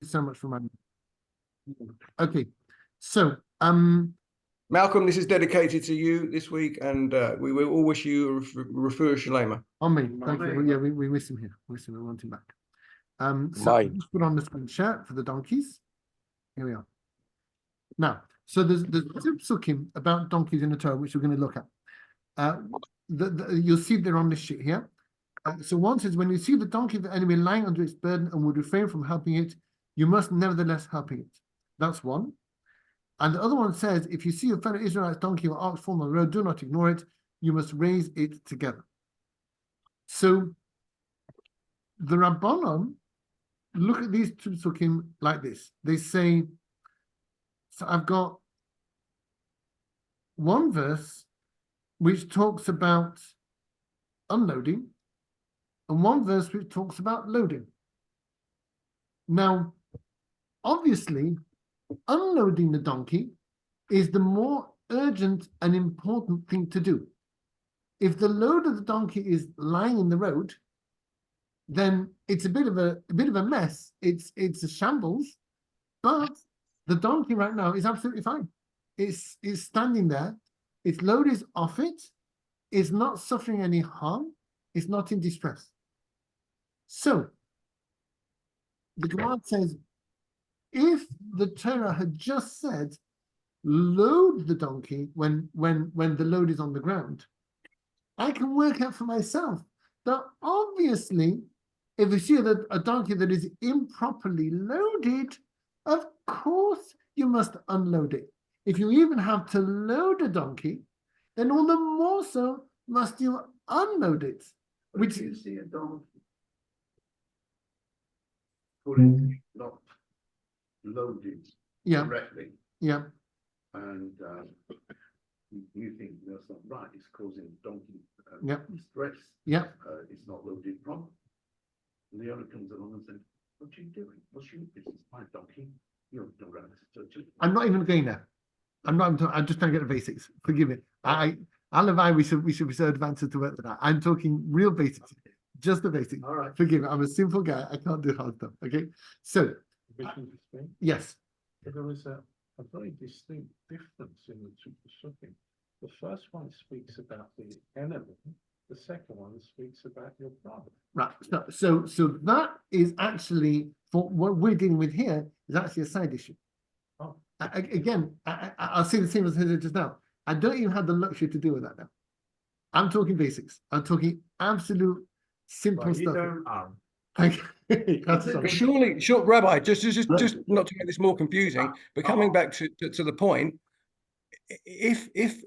so much for money. Okay, so Malcolm, this is dedicated to you this week, and we will all wish you a refuah shalema. Amen. Thank you. Well, yeah, we miss him here. We want him back. So let's put on the screen share for the donkeys. Here we are. Now, so there's two psukim about donkeys in the Torah, which we're going to look at. You'll see they're on this sheet here. So one says, when you see the donkey of the enemy lying under its burden and would refrain from helping it, you must nevertheless help it. That's one. And the other one says, if you see a fellow Israelite donkey or ox fallen on the road, do not ignore it. You must raise it together. So the Rabbanon look at these two psukim like this. They say, so I've got one verse which talks about unloading and one verse which talks about loading. Now, obviously, unloading the donkey is the more urgent and important thing to do. If the load of the donkey is lying in the road, then it's a bit of a mess. It's a shambles, but the donkey right now is absolutely fine. It's standing there. Its load is off it. It's not suffering any harm. It's not in distress. So the Gemara says, if the Torah had just said, load the donkey when the load is on the ground, I can work out for myself that obviously, if you see a donkey that is improperly loaded, of course you must unload it. If you even have to load a donkey, then all the more so must you unload it. Which you see a donkey fully not loaded correctly. Yeah. And you think that's not right, it's causing donkey stress. Yeah. It's not loaded properly. And the owner comes along and says, what are you doing? What's your business? My donkey. You're not around to touch it. I'm not even going there. I'm just trying to get the basics. Forgive me. We should be so advanced to work with that. I'm talking real basics. Just the basics. All right. Forgive me. I'm a simple guy. I can't do hard stuff. Okay. So yes. There is a very distinct difference in the two psukim. The first one speaks about the enemy. The second one speaks about your brother. Right. So that is actually, for what we're dealing with here, is actually a side issue. Oh. I'll say the same as I said just now. I don't even have the luxury to deal with that now. I'm talking basics. I'm talking absolute simple stuff. But surely, Rabbi, just not to make this more confusing, but coming back to the point, if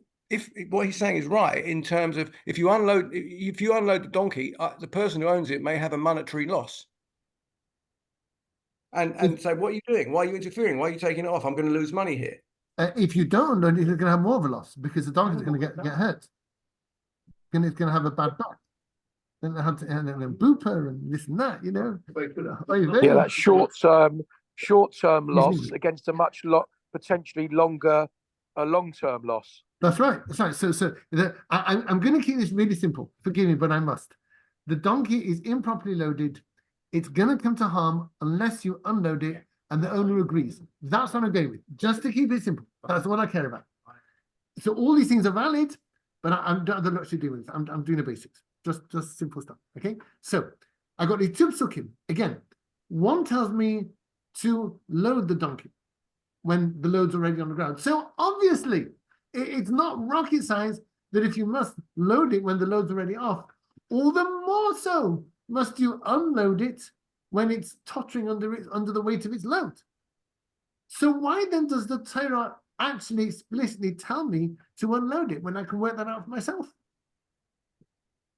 what he's saying is right in terms of if you unload the donkey, the person who owns it may have a monetary loss. And say, what are you doing? Why are you interfering? Why are you taking it off? I'm going to lose money here. If you don't, then you're going to have more of a loss because the donkey's going to get hurt. It's going to have a bad back. Then they have to and then booper and this and that, you know. Yeah, that's short-term loss against a much potentially longer, a long-term loss. That's right. So I'm going to keep this really simple. Forgive me, but I must. The donkey is improperly loaded. It's going to come to harm unless you unload it and the owner agrees. That's what I'm going with. Just to keep it simple. That's what I care about. So all these things are valid, but I'm not the luxury doing this. I'm doing the basics. Just simple stuff. Okay. So I got the two psukim. Again, one tells me to load the donkey when the load's already on the ground. So obviously, it's not rocket science that if you must load it when the load's already off, all the more so must you unload it when it's tottering under the weight of its load. So why then does the Torah actually explicitly tell me to unload it when I can work that out for myself?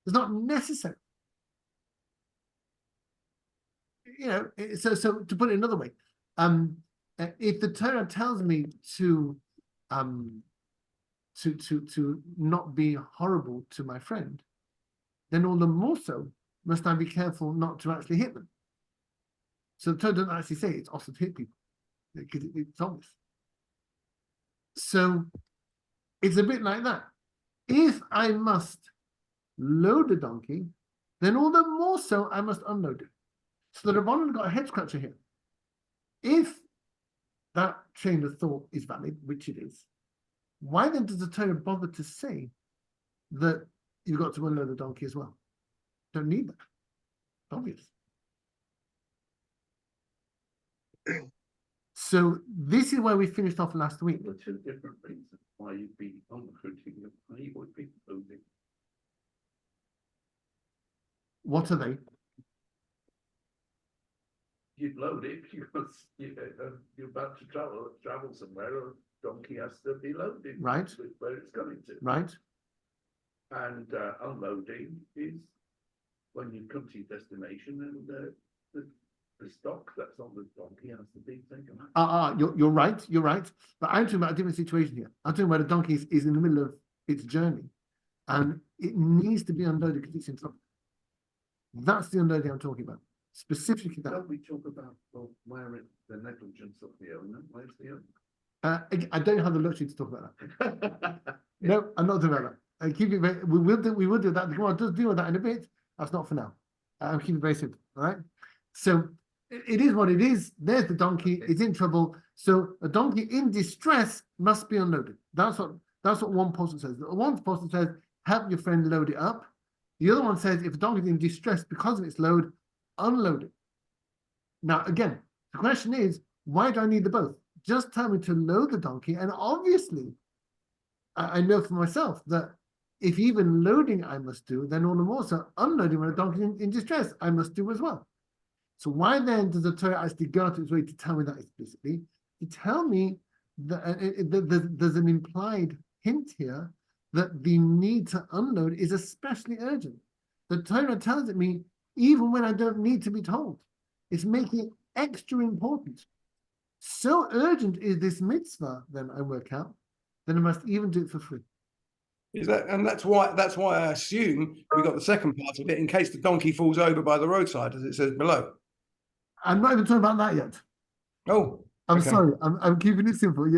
It's not necessary. You know, so to put it another way, if the Torah tells me to not be horrible to my friend, then all the more so must I be careful not to actually hit them. So the Torah doesn't actually say it's also to hit people because it's obvious. So it's a bit like that. If I must load a donkey, then all the more so I must unload it. So the Rabbanan got a head scratcher here. if that chain of thought is valid, which it is, why then does the Torah bother to say that you've got to unload the donkey as well? Don't need that. Obvious. So this is where we finished off last week. There are two different reasons why you'd be unloading and why you would be loading. What are they? You'd load it because you're about to travel somewhere, or a donkey has to be loaded. Right. With where it's going to. Right? And unloading is when you come to your destination and the stock that's on the donkey has to be taken out. You're right. You're right. But I'm talking about a different situation here. I'm talking about a donkey is in the middle of its journey, and it needs to be unloaded because it's in trouble. That's the unloading I'm talking about. Specifically that. Don't we talk about the negligence of the owner? Where's the owner? I don't have the luxury to talk about that. No, I'm not doing that. I keep it very, we will do that. The Gemara does deal with that in a bit. That's not for now. I'm keeping it very simple. All right. So it is what it is. There's the donkey. It's in trouble. So a donkey in distress must be unloaded. That's what one postal says. One postal says, help your friend load it up. The other one says, if a donkey is in distress because of its load, unload it. Now, again, the question is, why do I need the both? Just tell me to load the donkey. And obviously, I know for myself that if even loading I must do, then all the more so unloading when a donkey is in distress, I must do as well. So why then does the Torah actually go out of its way to tell me that explicitly? To tell me that there's an implied hint here that the need to unload is especially urgent. The Torah tells me even when I don't need to be told. It's making it extra important. So urgent is this mitzvah, then I work out, then I must even do it for free. Is that, and that's why I assume we got the second part of it in case the donkey falls over by the roadside, as it says below. I'm not even talking about that yet. Oh, I'm okay. sorry. I'm keeping it simple.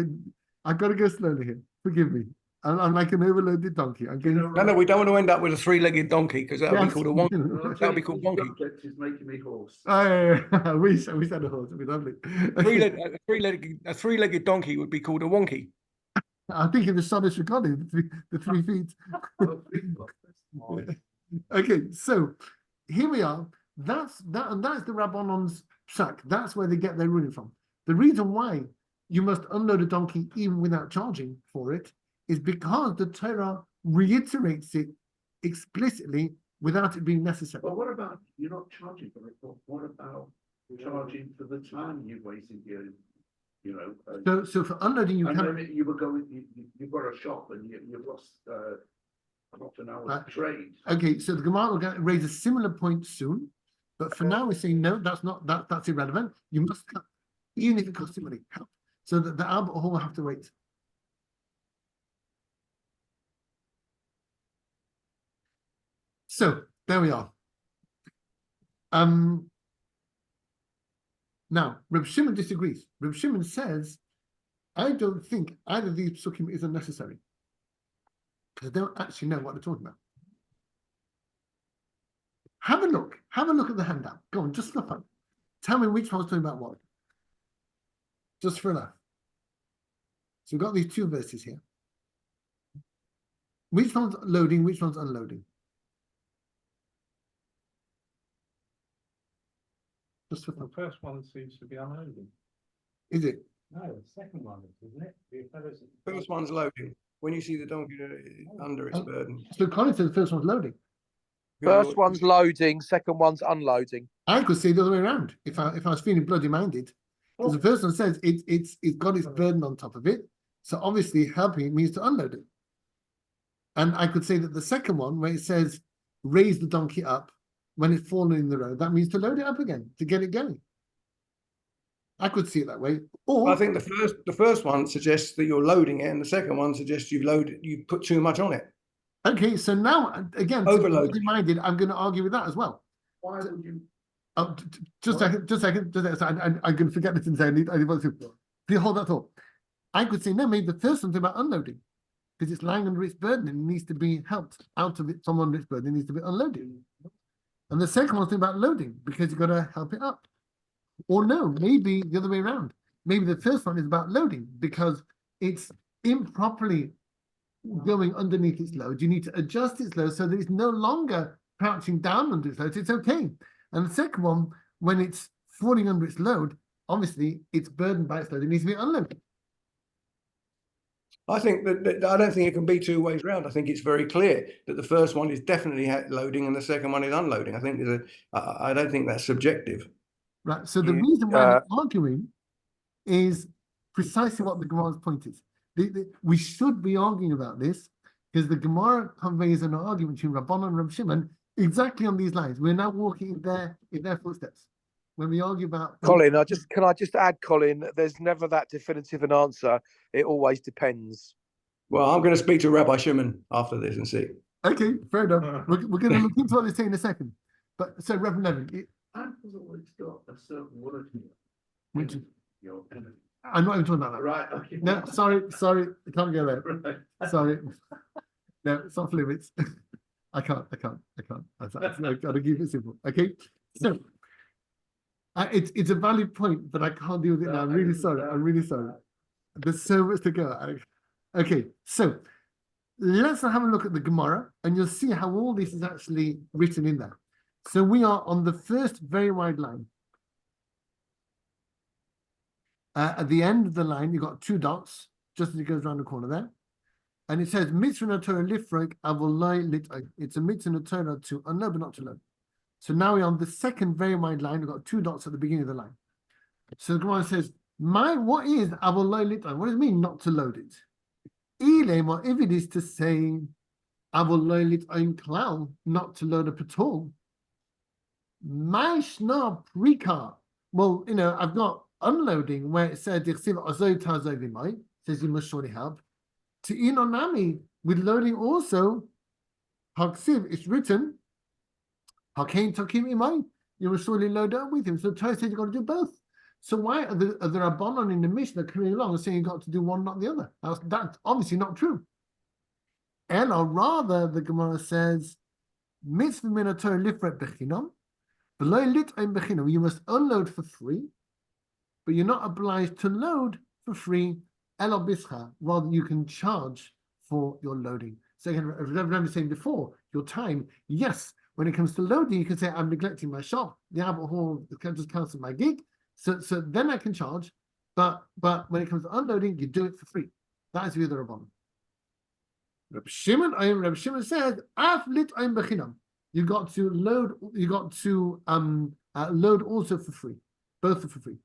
I've got to go slowly here. Forgive me. I'm like an overloaded donkey. I'm getting. No, we don't want to end up with a three-legged donkey because that'll be called a wonky. That'll be called wonky. Subject is making me hoarse. I wish I had a horse. It'd be lovely. A three-legged donkey would be called a wonky. I think in the Scottish recording, the 3 feet. Okay, so here we are. That's the Rabbanon's psak. That's where they get their ruling from. The reason why you must unload a donkey even without charging for it is because the Torah reiterates it explicitly without it being necessary. But what about you're not charging for it? But what about charging for the time you wasted here? So for unloading, you can. You were going. You've got a shop and you lost half an hour's trade. Okay, so the Gemara will raise a similar point soon, but for now we're saying no. That's irrelevant. You must cut, even if it costs you money. Help. So that the Albert Hall will have to wait. So there we are. Now, Reb Shimon disagrees. Reb Shimon says, I don't think either of these psukim is unnecessary. Because they don't actually know what they're talking about. Have a look. Have a look at the handout. Go on, just look up. Tell me which one's talking about what. Just for a laugh. So we've got these two verses here. Which one's loading, which one's unloading? Just for The first one seems to be unloading. Is it? No, the second one is, isn't it? First one's loading. When you see the donkey under its burden. So Colin said the first one's loading. First one's loading, second one's unloading. I could say the other way around. If I was feeling bloody minded, because the first one says it's got its burden on top of it. So obviously helping it means to unload it. And I could say that the second one, where it says raise the donkey up when it's fallen in the road, that means to load it up again, to get it going. I could see it that way. Or I think the first one suggests that you're loading it, and the second one suggests you've put too much on it. okay, so now again, Overload. minded, I'm going to argue with that as well. Why would you? Just a second. I'm going to forget this and say I need to hold that thought. I could say no, maybe the first one's about unloading because it's lying under its burden and it needs to be helped out of it. Someone under its burden needs to be unloaded. And the second one's about loading because you've got to help it up. Or no, maybe the other way around. Maybe the first one is about loading because it's improperly going underneath its load. You need to adjust its load so that it's no longer crouching down under its load. It's okay. And the second one, when it's falling under its load, obviously it's burdened by its load. It needs to be unloaded. I think that I don't think it can be two ways round. I think it's very clear that the first one is definitely loading and the second one is unloading. I think I don't think that's subjective. Right. So the reason why we're arguing is precisely what the Gemara's point is. We should be arguing about this because the Gemara conveys an argument between Rabbanan and Reb Shimon exactly on these lines. We're now walking in their footsteps. When we argue about Colin, can I just add, Colin, there's never that definitive an answer. It always depends. Well, I'm going to speak to Rabbi Shimon after this and see. Okay, fair enough. We're going to look into what they say in a second. But so Reverend Levin, Apple's always got a certain word here. which Your enemy. I'm not even talking about that. Right, okay. No, sorry, I can't go there. Right. Sorry. No, it's off limits. I can't. I've got to keep it simple. Okay. So it's a valid point, but I can't deal with it now. I'm really sorry. There's so much to go. Okay, so let's have a look at the Gemara, and you'll see how all this is actually written in there. So we are on the first very wide line. At the end of the line, you've got two dots, just as it goes around the corner there. And it says, mitzvah Torah lifrek avolai litay. It's a mitzvah Torah to unload, but not to load. So now we're on the second very wide line. We've got two dots at the beginning of the line. So the Gemara says, what is avolai litay? What does it mean not to load it? If it is to say avolai litay klal, not to load up at all. Maishna prika. Well, I've got unloading where it said says you must surely have. To inonami with loading also, haksiv it's written, hakain takim imay, you must surely load up with him. So Torah says you've got to do both. So why are the Rabbanon in the Mishnah coming along and saying you've got to do one, not the other? That's obviously not true. Or rather, the Gemara says, mitzvah min Torah lifret bechinam, below lit ein bechinam. You must unload for free, but you're not obliged to load for free. Rather, you can charge for your loading. So again, as I was saying before, your time, yes, when it comes to loading, you can say, I'm neglecting my shop, the Albert Hall just cancel my gig, so then I can charge, but when it comes to unloading, you do it for free. That is the other Rabbanon. Reb Shimon said, Af lit ein bechinam. You got to load, load also for free. Both are for free.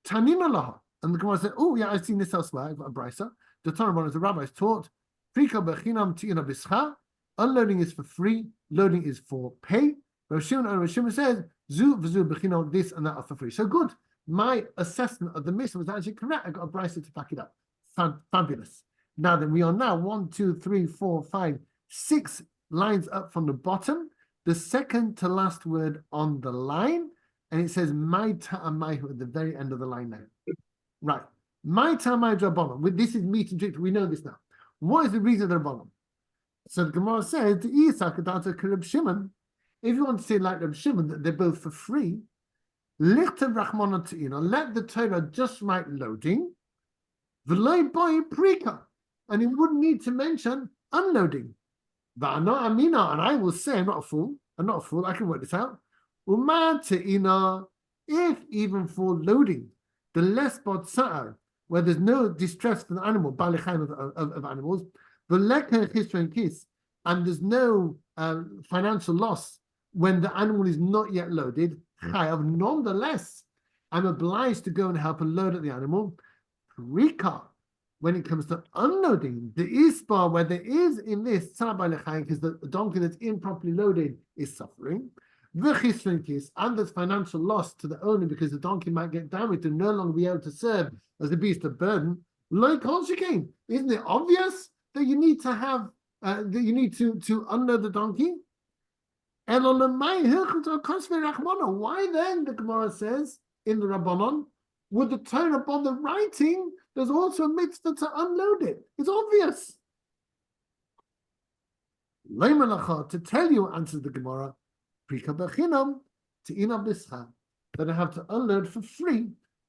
Tanina laha. And the Gemara said, oh, yeah, I've seen this elsewhere. I've got a brisa. The Torah, as the rabbis taught, unloading is for free, loading is for pay. Rav Shimon says, zu v'zu bechina, this and that are for free. So good. My assessment of the Mishnah was actually correct. I got a brisa to back it up. Fabulous. Now then, we are now 1, 2, 3, 4, 5, 6 lines up from the bottom, the second to last word on the line, and it says, my ta'amahu at the very end of the line now. Right. My Tamai Rabbanon. This is meat and drink. We know this now. What is the reason of the Rabbanon? So the Gemara says, Reb Shimon, if you want to say like Reb Shimon, that they're both for free, let the Torah just write loading, and it wouldn't need to mention unloading. And I will say, I'm not a fool, I can work this out. If even for loading, the less botsa'ar, where there's no distress for the animal, of animals, the lekker chisra kis, and there's no financial loss when the animal is not yet loaded, nonetheless, I'm obliged to go and help and load at the animal. Rika, when it comes to unloading, the ispa, where there is in this because the donkey that's improperly loaded is suffering. And there's financial loss to the owner because the donkey might get damaged and no longer be able to serve as a beast of burden. Isn't it obvious that you need to have to unload the donkey? Why then, the Gemara says in the Rabbanon, would the Torah upon the writing, there's also a mitzvah to unload it? It's obvious. To tell you, answers the Gemara, that I have to unload for free,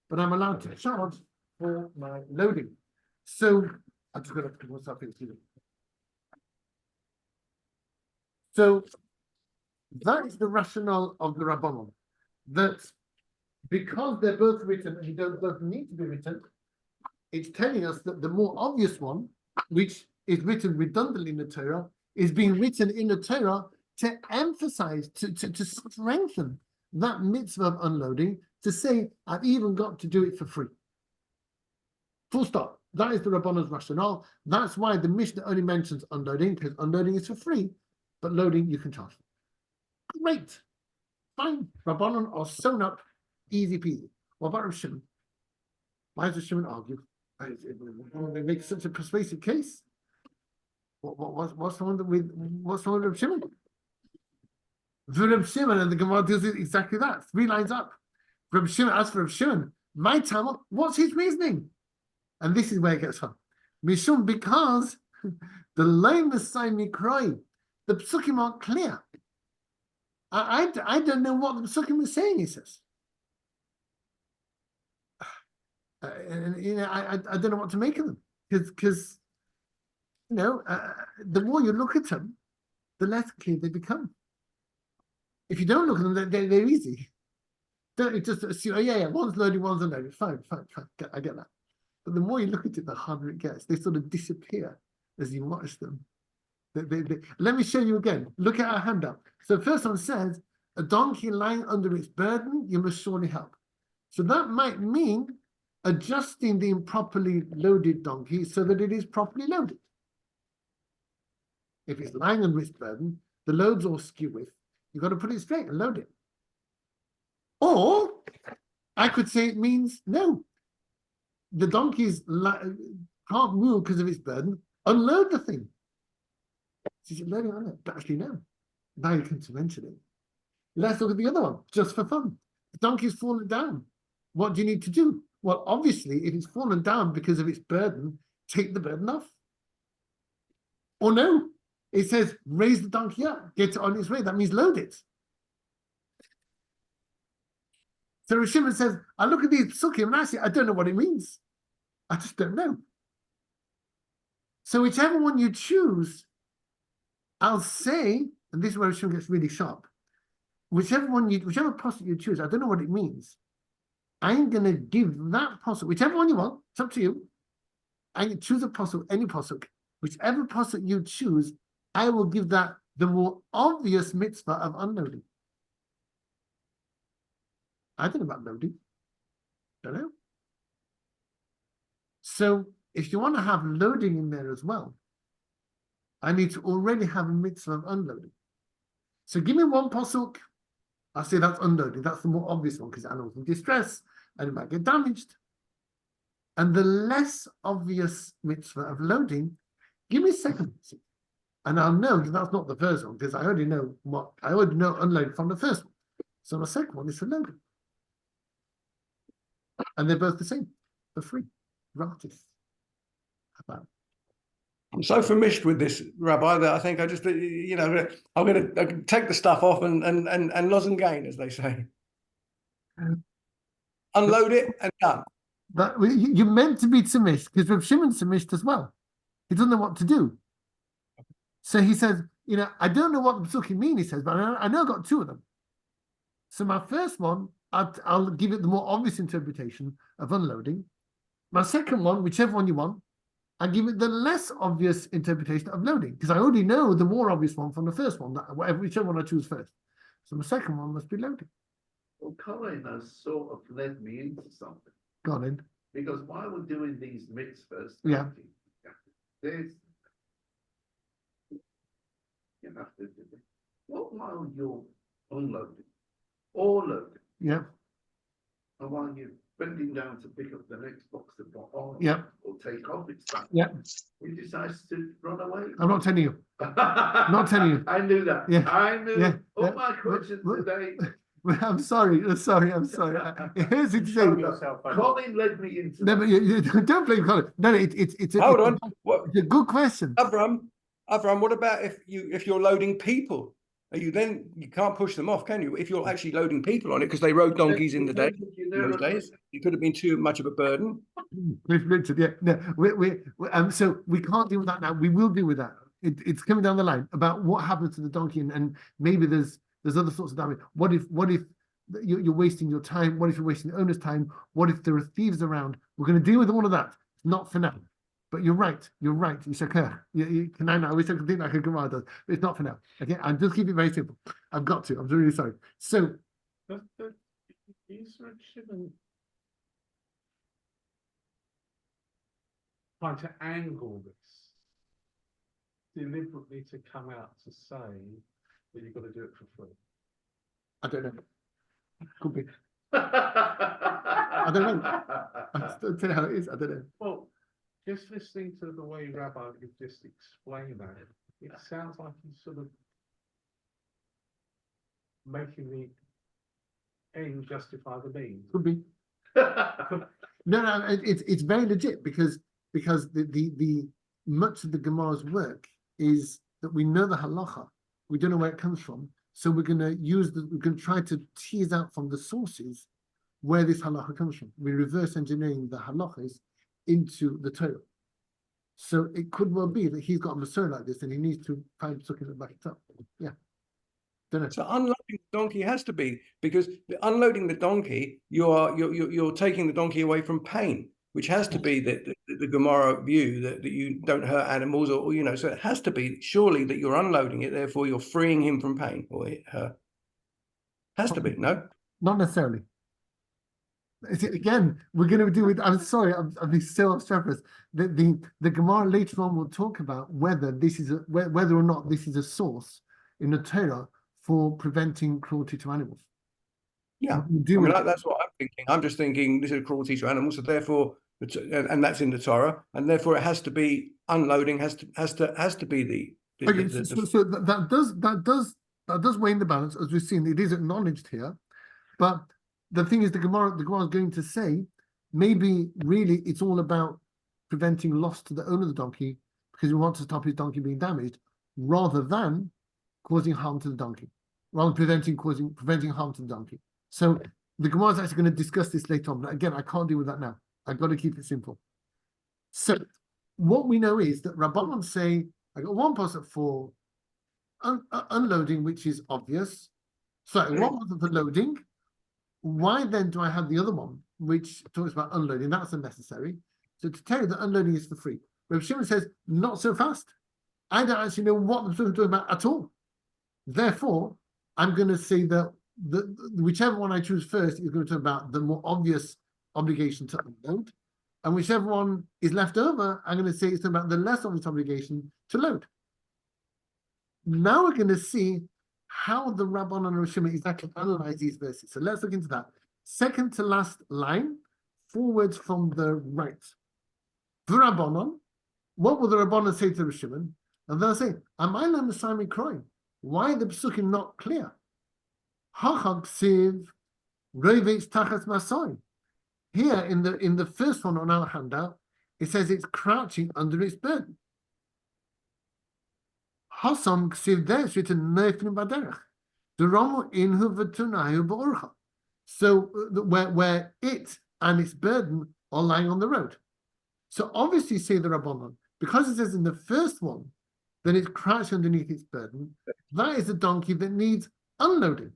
but I'm allowed to charge for my loading. So I'm just going to put myself into it. So that is the rationale of the Rabbanon, that because they're both written and they don't both need to be written, it's telling us that the more obvious one, which is written redundantly in the Torah, is being written in the Torah to emphasize, to strengthen that mitzvah of unloading, to say, I've even got to do it for free. Full stop. That is the Rabbanon's rationale. That's why the Mishnah only mentions unloading, because unloading is for free, but loading you can charge. Great. Fine. Rabbanon are sewn up, easy peasy. What about Rav Shimon? Why does Rav Shimon argue? They make such a persuasive case. What's wrong with Rav Shimon? Rav Shimon, and the Gemara does it exactly that. 3 lines up. Rav Shimon, as for Rav Shimon, my time, what's his reasoning? And this is where it gets fun. Mishum, because the lameness sign me cry, the psukim aren't clear. I don't know what the psukim is saying, he says. I don't know what to make of them. Because the more you look at them, the less clear they become. If you don't look at them, they're easy. Don't just assume, oh yeah, one's loaded, one's unloaded. Fine. I get that. But the more you look at it, the harder it gets. They sort of disappear as you watch them. Let me show you again. Look at our handout. So first one says, a donkey lying under its burden, you must surely help. So that might mean adjusting the improperly loaded donkey so that it is properly loaded. If it's lying under its burden, the load's all skew with, you've got to put it straight and load it. Or I could say it means no. The donkey's can't move because of its burden. Unload the thing. So you load it on it. But actually, no. Now you come to mention it. Let's look at the other one, just for fun. The donkey's fallen down. What do you need to do? Well, obviously, if it's fallen down because of its burden, take the burden off. Or no, it says raise the donkey up, get it on its way. That means load it. So Rav Shimon says, I look at these psukim and I say, I don't know what it means. I just don't know. So whichever one you choose, I'll say, and this is where Rav Shimon gets really sharp, whichever posture you choose, I don't know what it means. I'm going to give that posture, whichever one you want, it's up to you. I can choose a posture, any posture. Whichever posture you choose, I will give that the more obvious mitzvah of unloading. I don't know about loading. Don't know. So if you want to have loading in there as well, I need to already have a mitzvah of unloading. So give me one pasuk. I'll say that's unloading. That's the more obvious one because animals in distress and it might get damaged. And the less obvious mitzvah of loading, give me a second pasuk. And I'll know that that's not the first one because I already know unloading from the first one. So the second one is for loading. And they're both the same, for free, gratis. How about? I'm so famished with this, Rabbi, that I think I just, I'm going to take the stuff off and loss and gain, as they say. Unload it and done. That you're meant to be tzimish because Rav Shimon's tzimish as well. He doesn't know what to do. So he says, I don't know what the psukim mean, he says, but I know I've got 2 of them. So my first one, I'll give it the more obvious interpretation of unloading. My second one, whichever one you want, I give it the less obvious interpretation of loading because I already know the more obvious one from the first one, whichever one I choose first. So my second one must be loading. Well, Colin has sort of led me into something. Go on in. Because while we're doing these mitzvahs, Yeah. there's you have to do it. What while you're unloading or loading, Yeah. and while you're bending down to pick up the next box of oil Yeah. or take off its back, Yeah. you decide to run away. I'm not telling you. Not telling you. I knew that. Yeah. I knew Yeah. all Yeah. my questions today. I'm sorry. Here's the thing. Colin led me into No, but you don't blame Colin. No, it's Hold on. What, it's a good question. Avram, what about if you're loading people you can't push them off, can you? If you're actually loading people on it, because they rode donkeys in the day, in those days, it could have been too much of a burden. We've looked at, yeah, no, so we can't deal with that now. We will deal with that. It's coming down the line about what happens to the donkey, and maybe there's other sorts of damage. What if you're wasting your time? What if you're wasting the owner's time? What if there are thieves around? We're going to deal with all of that. Not for now. But you're right. You're right. You said, you can I wish I could think like a Gemara does, but it's not for now. Okay, I'll just keep it very simple. I've got to. I'm really sorry. So, Is Reb Shimon trying to angle this deliberately to come out to say that you've got to do it for free? I don't know. Could be. I don't know. I'll tell you how it is. I don't know. Well, just listening to the way Rabbi you've just explained that, it sounds like he's sort of making the end justify the means. Could be. No, it's very legit because the much of the Gemara's work is that we know the halacha, we don't know where it comes from, so we're going to try to tease out from the sources where this halacha comes from. We're reverse engineering the halachas into the Torah. So it could well be that he's got a Masorah like this and he needs to find something to back it up. Yeah. Don't know. So unloading the donkey has to be, because unloading the donkey, you're taking the donkey away from pain, which has to be the Gemara view that you don't hurt animals, or so it has to be surely that you're unloading it, therefore you're freeing him from pain, or her. Has to be, no? Not necessarily. Again, we're going to do it. I'm sorry, I'm being so obstreperous. The Gemara later on will talk about whether whether or not this is a source in the Torah for preventing cruelty to animals. Yeah, that's what I'm thinking. I'm just thinking this is cruelty to animals, so therefore, and that's in the Torah, and therefore it has to be unloading. Has to be the okay, so that does weigh in the balance, as we've seen. It is acknowledged here, but the thing is, the Gemara is going to say maybe really it's all about preventing loss to the owner of the donkey because we want to stop his donkey being damaged, rather than causing harm to the donkey, rather than preventing harm to the donkey. So the Gemara is actually going to discuss this later on. But again, I can't deal with that now. I've got to keep it simple. So what we know is that Rabbanan say, I got one pasuk for unloading, which is obvious. Sorry, one pasuk for loading. Why then do I have the other one, which talks about unloading? That's unnecessary. So to tell you that unloading is for free. Reb Shimon says, not so fast. I don't actually know what the talking about at all. Therefore, I'm going to say that whichever one I choose first is going to talk about the more obvious obligation to unload. And whichever one is left over, I'm going to say it's about the less obvious obligation to load. Now we're going to see how the Rabbanan and Reb Shimon exactly analyze these verses. So let's look into that. Second to last line, forwards from the right. The Rabbanan, what will the Rabbanan say to Reb Shimon? And they'll say, Amayla Masami Kroin. Why are the psukim not clear? Hachag siv roveitz tachas masoi. Here in the first one on our handout, it says it's crouching under its burden. Hasam ksiv there, it's written neifnim baderech. The romo inhu v'tunahu ba'orcha. So where it and its burden are lying on the road. So obviously, say the Rabbanan, because it says in the first one that it's crouched underneath its burden, that is a donkey that needs unloading.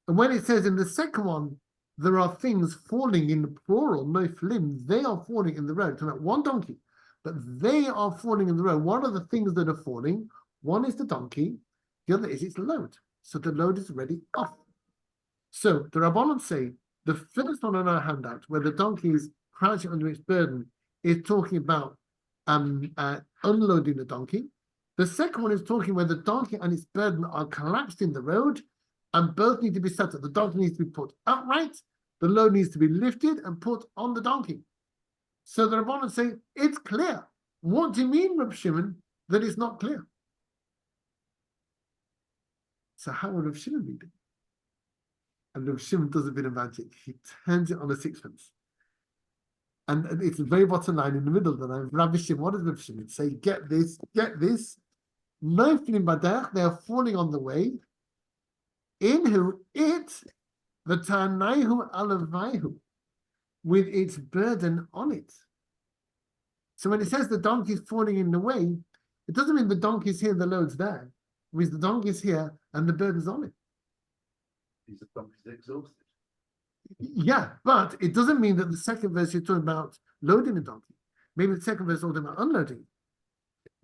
And when it says in the second one, there are things falling in the plural, noiflim, they are falling in the road. It's about one donkey, but they are falling in the road. What are the things that are falling? One is the donkey, the other is its load. So the load is already off. So the Rabbanan say the first one on our handout, where the donkey is crouching under its burden, is talking about unloading the donkey. The second one is talking where the donkey and its burden are collapsed in the road, and both need to be set up. The donkey needs to be put upright, the load needs to be lifted and put on the donkey. So the Rabbanan say, it's clear. What do you mean, Reb Shimon, that it's not clear? So how would Reb Shimon read it? And Reb Shimon does a bit of magic. He turns it on a sixpence. And it's the very bottom line in the middle of the line. Rabbi Shimon, what does Reb Shimon say? Get this. No feeling badach, they are falling on the way. in who it, the tanaihu alavaihu, with its burden on it. So when it says the donkey is falling in the way, it doesn't mean the donkey's here, the load's there. It means the donkey's here and the burden's on it. These are donkeys exhausted. Yeah, but it doesn't mean that the second verse you're talking about loading a donkey. Maybe the second verse is talking about unloading.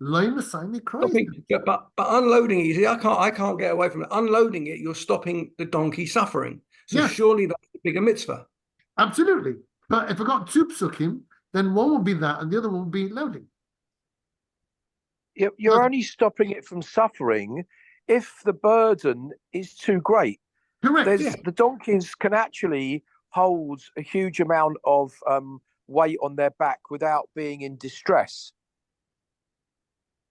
Loim Messiah cries. But unloading it, you see, I can't get away from it. Unloading it, you're stopping the donkey suffering. So Yes. surely that's a bigger mitzvah. Absolutely. But if I got two psukim, then one will be that and the other one will be loading. You're only stopping it from suffering if the burden is too great. Correct. Yeah. The donkeys can actually hold a huge amount of weight on their back without being in distress.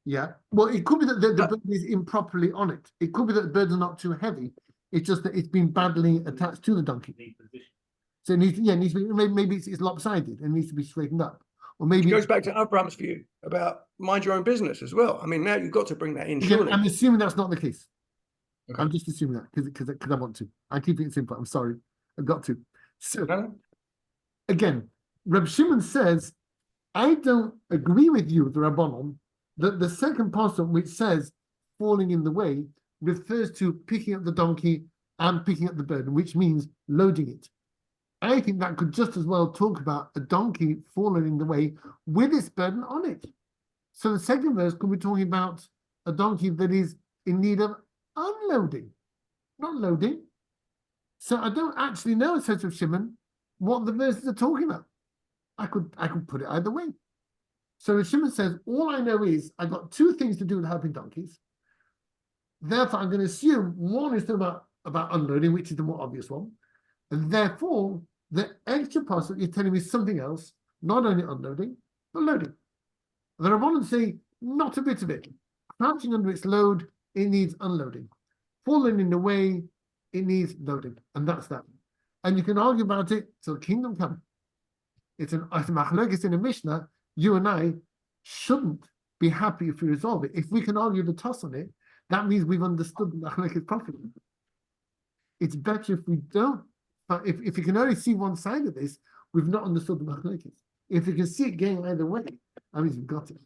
Yeah. Well, it could be that the burden is improperly on it. It could be that the burden's not too heavy. It's just that it's been badly attached to the donkey. So it needs to be, maybe it's lopsided and needs to be straightened up. Or maybe It goes back to Abraham's view about mind your own business as well. I mean, now you've got to bring that in, again, surely. I'm assuming that's not the case. Okay. I'm just assuming that because I want to. I'm keeping it simple. I'm sorry. I've got to. So again, Reb Shimon says, I don't agree with you, the Rabbanon, that the second passage which says falling in the way refers to picking up the donkey and picking up the burden, which means loading it. I think that could just as well talk about a donkey falling in the way with its burden on it. So the second verse could be talking about a donkey that is in need of unloading, not loading. So I don't actually know, says Rav Shimon, what the verses are talking about. I could put it either way. So Rav Shimon says, all I know is I got two things to do with helping donkeys. Therefore, I'm going to assume one is about unloading, which is the more obvious one. And therefore, the extra passage is telling me something else, not only unloading, but loading. The Rabbanan say, not a bit of it. Crouching under its load, it needs unloading. Falling in the way, it needs loading. And that's that. And you can argue about it till kingdom come. It's a machlokes in a Mishnah. You and I shouldn't be happy if we resolve it. If we can argue the toss on it, that means we've understood the machlokes properly. It's better if we don't. But if you can only see one side of this, we've not understood the machlokes. If you can see it going either way, that means we've got it.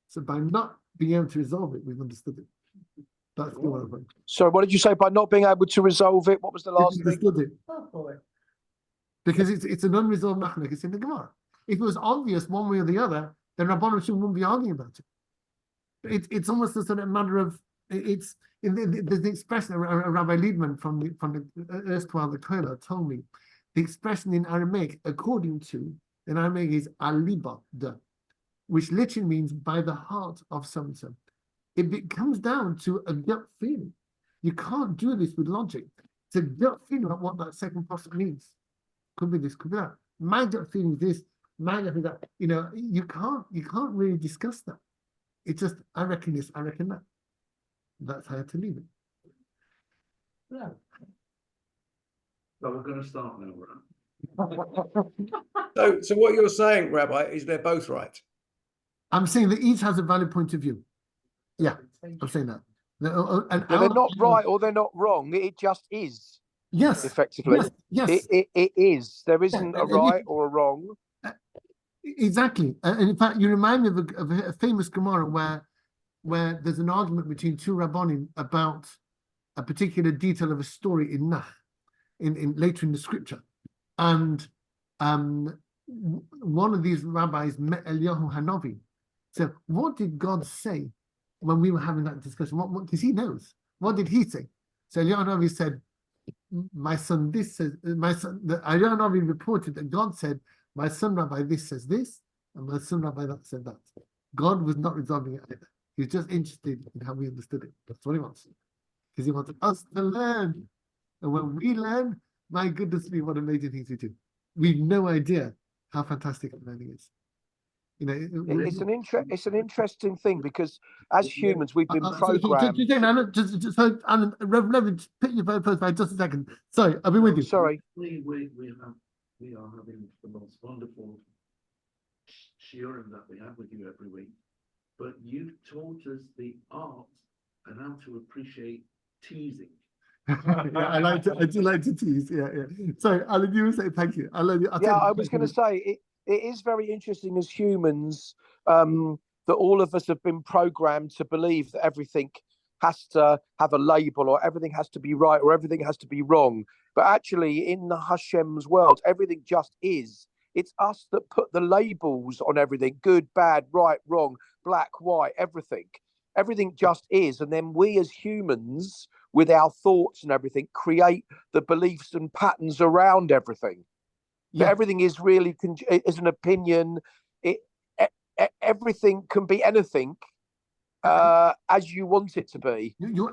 So by not being able to resolve it, we've understood it. That's the one. So what did you say by not being able to resolve it? What was the last thing? Understood it. Because it's an unresolved machlokes in the Gemara. If it was obvious one way or the other, then Rabbanan Shimon wouldn't be arguing about it. It's almost a sort of matter of there's the expression. Rabbi Liebman from the erstwhile the Kola told me the expression in Aramaic, according to in Aramaic, is aliba de, which literally means by the heart of so-and-so. It comes down to a gut feeling. You can't do this with logic. It's a gut feeling about what that second passage means. Could be this, could be that. My gut feeling is this, my gut feeling is that. You know, you can't really discuss that. It's just, I reckon this, I reckon that. That's how I have to leave it. Yeah. So we're going to start now, right? So what you're saying, Rabbi, is they're both right. I'm saying that each has a valid point of view. Yeah, I'm saying that. They're not right or they're not wrong. It just is. Yes. Effectively. Yes. It is. There isn't a right or a wrong. Exactly. And in fact, you remind me of a famous Gemara where there's an argument between two Rabbanim about a particular detail of a story in Nach, in later in the scripture. And one of these rabbis met Eliyahu Hanavi. So what did God say when we were having that discussion? What because he knows. What did he say? So Eliyahu Hanavi said, my son, this says, my son, Eliyahu Hanavi reported that God said, my son Rabbi, this says this, and my son Rabbi, that said that. God was not resolving it either. He was just interested in how we understood it. That's what he wants. Because he wanted us to learn. And when we learn, my goodness me, what amazing things we do. We've no idea how fantastic learning is. You know, it's an interesting thing because as humans we've been programmed. So, Alan, Reverend, put your phone first by just a second. Sorry, I'll be with you. Sorry. We are having the most wonderful shiurim that we have with you every week. But you've taught us the art and how to appreciate teasing. Yeah, I do like to tease. Yeah, yeah. Sorry, Alan, you were saying thank you. Alan, I'll Yeah, tell you, I was going to say it is very interesting as humans that all of us have been programmed to believe that everything has to have a label or everything has to be right or everything has to be wrong. But actually, in the Hashem's world, everything just is. It's us that put the labels on everything: good, bad, right, wrong, black, white, everything. Everything just is. And then we as humans, with our thoughts and everything, create the beliefs and patterns around everything. But yeah. everything is really is an opinion. It everything can be anything as you want it to be. You're